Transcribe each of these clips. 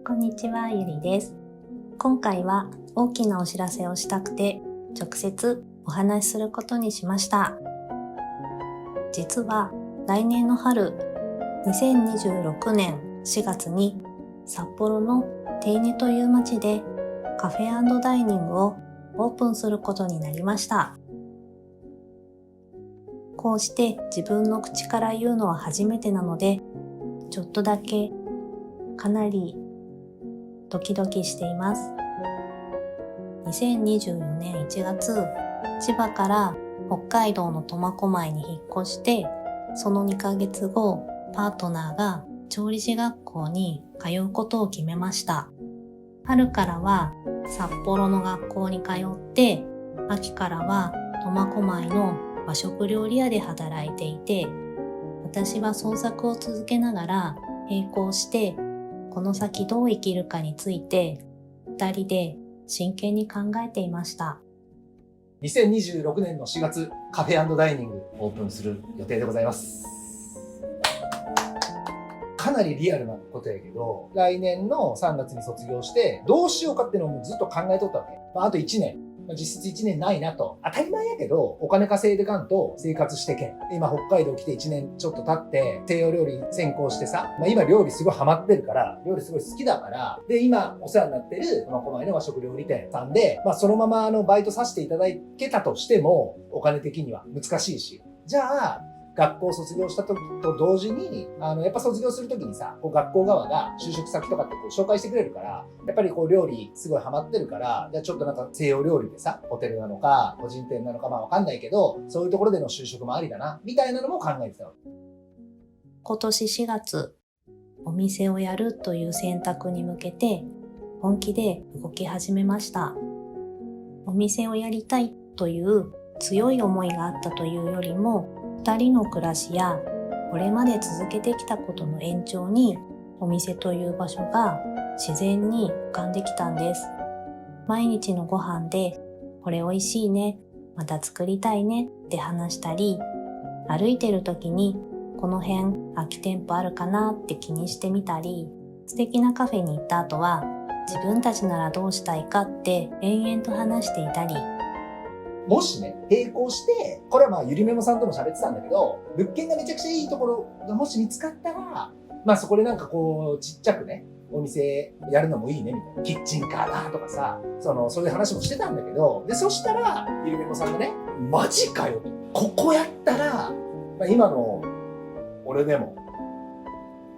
こんにちは、ゆりです。今回は大きなお知らせをしたくて、直接お話しすることにしました。実は来年の春、2026年4月に札幌の手稲という町でカフェ&ダイニングをオープンすることになりました。こうして自分の口から言うのは初めてなので、ちょっとだけかなりドキドキしています。2024年1月、千葉から北海道の苫小牧に引っ越して、その2ヶ月後、パートナーが調理師学校に通うことを決めました。春からは札幌の学校に通って、秋からは苫小牧の和食料理屋で働いていて、私は創作を続けながら並行してこの先どう生きるかについて2人で真剣に考えていました。2026年の4月、カフェ&ダイニングオープンする予定でございます。かなりリアルなことやけど、来年の3月に卒業してどうしようかっていうのをずっと考えとったわけ。あと1年。実質1年ないなと。当たり前やけど、お金稼いでかんと生活してけん。今北海道来て1年ちょっと経って、西洋料理専攻してさ、今料理すごいハマってるから、料理すごい好きだから、で、今お世話になってる苫小牧の和食料理店さんで、そのままバイトさせていただけたとしても、お金的には難しいし。じゃあ、学校卒業した時と同時に、やっぱ卒業する時にさ、学校側が就職先とかって紹介してくれるから、やっぱり料理すごいハマってるから、じゃあちょっと西洋料理でさ、ホテルなのか、個人店なのかわかんないけど、そういうところでの就職もありだな、みたいなのも考えてたの。今年4月、お店をやるという選択に向けて、本気で動き始めました。お店をやりたいという強い思いがあったというよりも、2人の暮らしやこれまで続けてきたことの延長にお店という場所が自然に浮かんできたんです。毎日のご飯でこれ美味しいね、また作りたいねって話したり、歩いてる時にこの辺空き店舗あるかなって気にしてみたり、素敵なカフェに行った後は自分たちならどうしたいかって延々と話していたり、もしね、並行して、これはゆりめもさんとも喋ってたんだけど、物件がめちゃくちゃいいところがもし見つかったら、そこでちっちゃくね、お店やるのもいいね、みたいな。キッチンカーだとかさ、そういう話もしてたんだけど、で、そしたら、ゆりめもさんがね、マジかよと。ここやったら、今の俺でも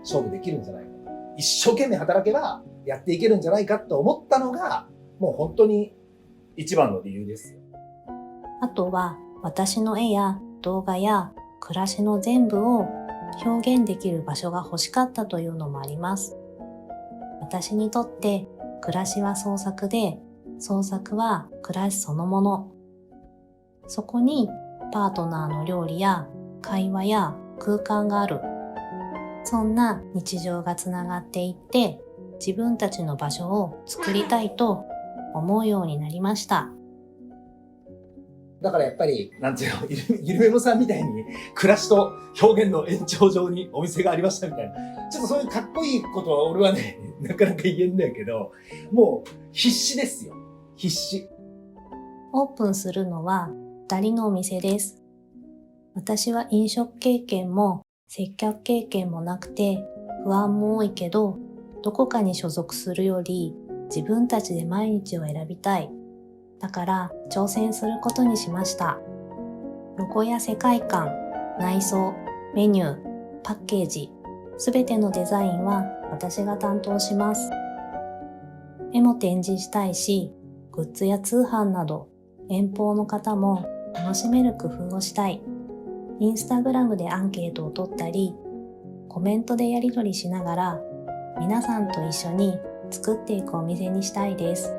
勝負できるんじゃないか。一生懸命働けばやっていけるんじゃないかと思ったのが、もう本当に一番の理由ですよ。あとは私の絵や動画や暮らしの全部を表現できる場所が欲しかったというのもあります。私にとって暮らしは創作で、創作は暮らしそのもの。そこにパートナーの料理や会話や空間がある。そんな日常がつながっていって、自分たちの場所を作りたいと思うようになりました。だからやっぱり、なんていうの、ゆるめもさんみたいに、暮らしと表現の延長上にお店がありましたみたいな。ちょっとそういうかっこいいことは俺はね、なかなか言えんだけど、もう必死ですよ。必死。オープンするのは2人のお店です。私は飲食経験も接客経験もなくて不安も多いけど、どこかに所属するより自分たちで毎日を選びたい。だから挑戦することにしました。ロゴや世界観、内装、メニュー、パッケージ、すべてのデザインは私が担当します。絵も展示したいし、グッズや通販など遠方の方も楽しめる工夫をしたい。インスタグラムでアンケートを取ったり、コメントでやり取りしながら皆さんと一緒に作っていくお店にしたいです。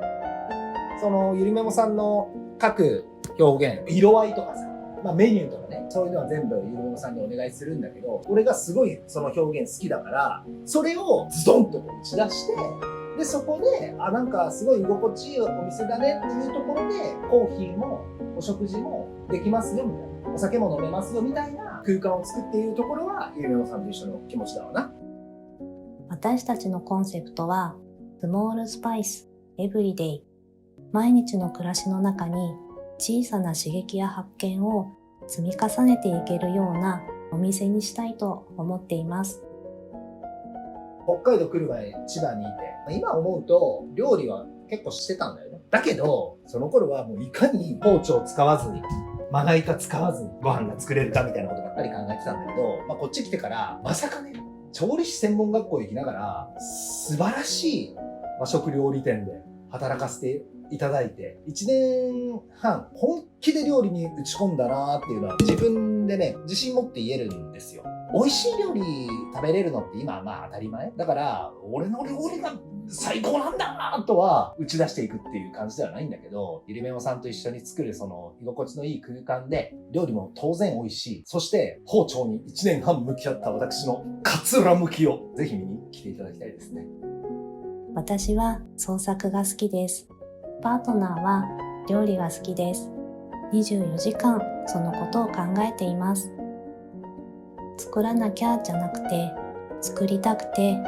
ゆりめもさんの各表現、色合いとかさ、メニューとかね、そういうのは全部ゆりめもさんにお願いするんだけど、俺がすごいその表現好きだから、それをズドンと打ち出して、で、そこで、なんかすごい居心地いいお店だねっていうところで、コーヒーもお食事もできますよみたいな、お酒も飲めますよみたいな空間を作っているところは、ゆりめもさんと一緒の気持ちだわな。私たちのコンセプトは、Small Spice Everyday。毎日の暮らしの中に小さな刺激や発見を積み重ねていけるようなお店にしたいと思っています。北海道来る前、千葉にいて、今思うと料理は結構してたんだよね。だけど、その頃はもういかに包丁を使わずに、まな板使わずにご飯が作れるかみたいなことばっかり考えてたんだけど、こっち来てからまさかね、調理師専門学校行きながら素晴らしい和食料理店で働かせていただいて、1年半本気で料理に打ち込んだなーっていうのは自分でね、自信持って言えるんですよ。美味しい料理食べれるのって今はまあ当たり前だから、俺の料理が最高なんだなとは打ち出していくっていう感じではないんだけど、ゆりめもさんと一緒に作るその居心地のいい空間で料理も当然美味しい。そして包丁に1年半向き合った私のかつらむきをぜひ見に来ていただきたいですね。私は創作が好きです。パートナーは料理が好きです。24時間そのことを考えています。作らなきゃじゃなくて、作りたくて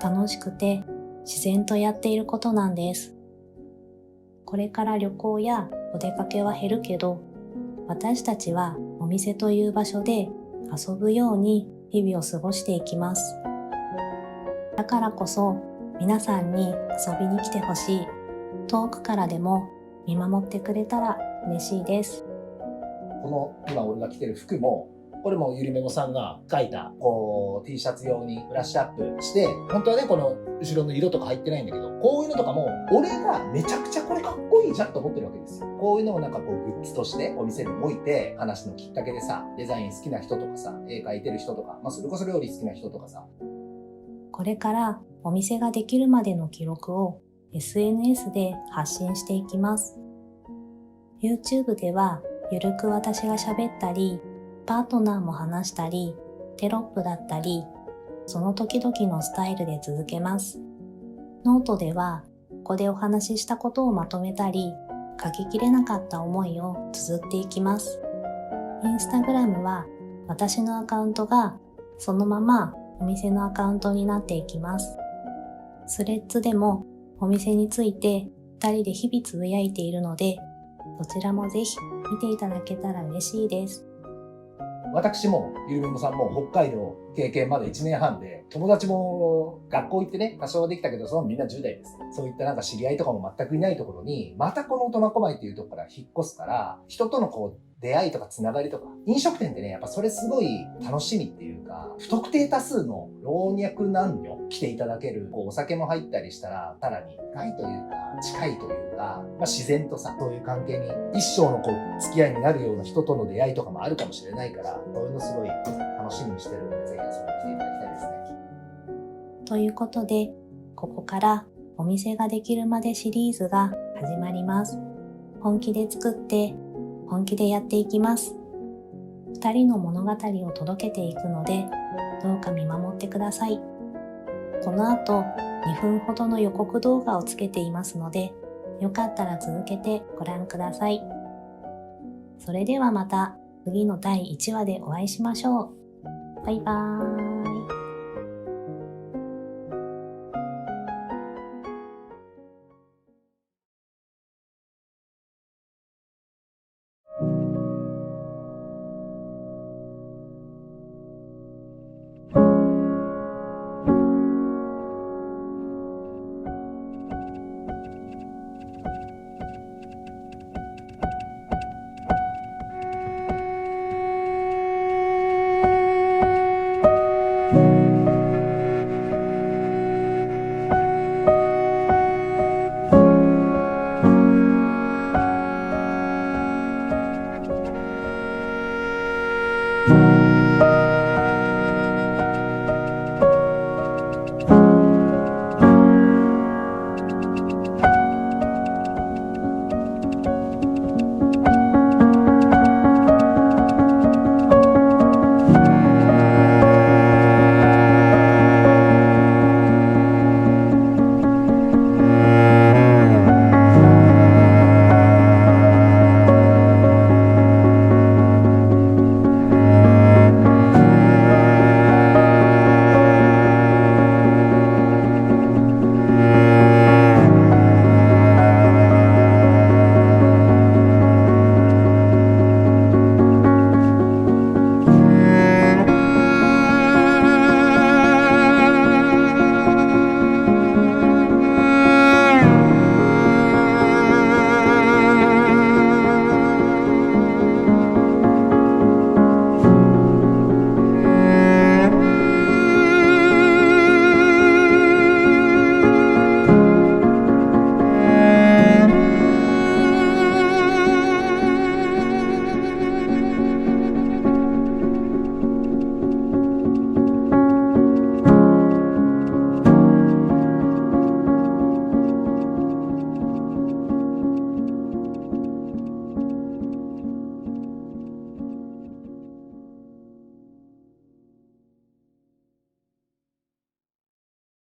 楽しくて自然とやっていることなんです。これから旅行やお出かけは減るけど、私たちはお店という場所で遊ぶように日々を過ごしていきます。だからこそ皆さんに遊びに来てほしい。遠くからでも見守ってくれたら嬉しいです。この今俺が着てる服も、これもゆりめもさんが描いたT シャツ用にブラッシュアップして、本当はねこの後ろの色とか入ってないんだけど、こういうのとかも俺がめちゃくちゃこれかっこいいじゃんと思ってるわけですよ。こういうのをなんかグッズとしてお店に置いて、話のきっかけでさ、デザイン好きな人とかさ、絵描いてる人とか、それこそ料理好きな人とかさ、これからお店ができるまでの記録を SNS で発信していきます。YouTube ではゆるく私が喋ったり、パートナーも話したり、テロップだったり、その時々のスタイルで続けます。ノートではここでお話ししたことをまとめたり、書ききれなかった思いを綴っていきます。インスタグラムは私のアカウントがそのままお店のアカウントになっていきます。スレッズでもお店について2人で日々つぶやいているので、そちらもぜひ見ていただけたら嬉しいです。私もゆりめもさんも北海道経験まで1年半で、友達も学校行ってね、多少はできたけど、そのみんな10代です。そういったなんか知り合いとかも全くいないところに、またこの苫小牧っていうところから引っ越すから、人との出会いとかつながりとか、飲食店ってね、やっぱそれすごい楽しみっていうか、不特定多数の老若男女来ていただける、お酒も入ったりしたら、さらに深いというか、近いというか、自然とさ、そういう関係に一生の付き合いになるような人との出会いとかもあるかもしれないから、そういうのすごい楽しみにしてるので、ぜひ遊びに来ていただきたいですね。ということで、ここからお店ができるまでシリーズが始まります。本気で作って本気でやっていきます。2人の物語を届けていくので、どうか見守ってください。この後、2分ほどの予告動画をつけていますので、よかったら続けてご覧ください。それではまた次の第1話でお会いしましょう。バイバーイ。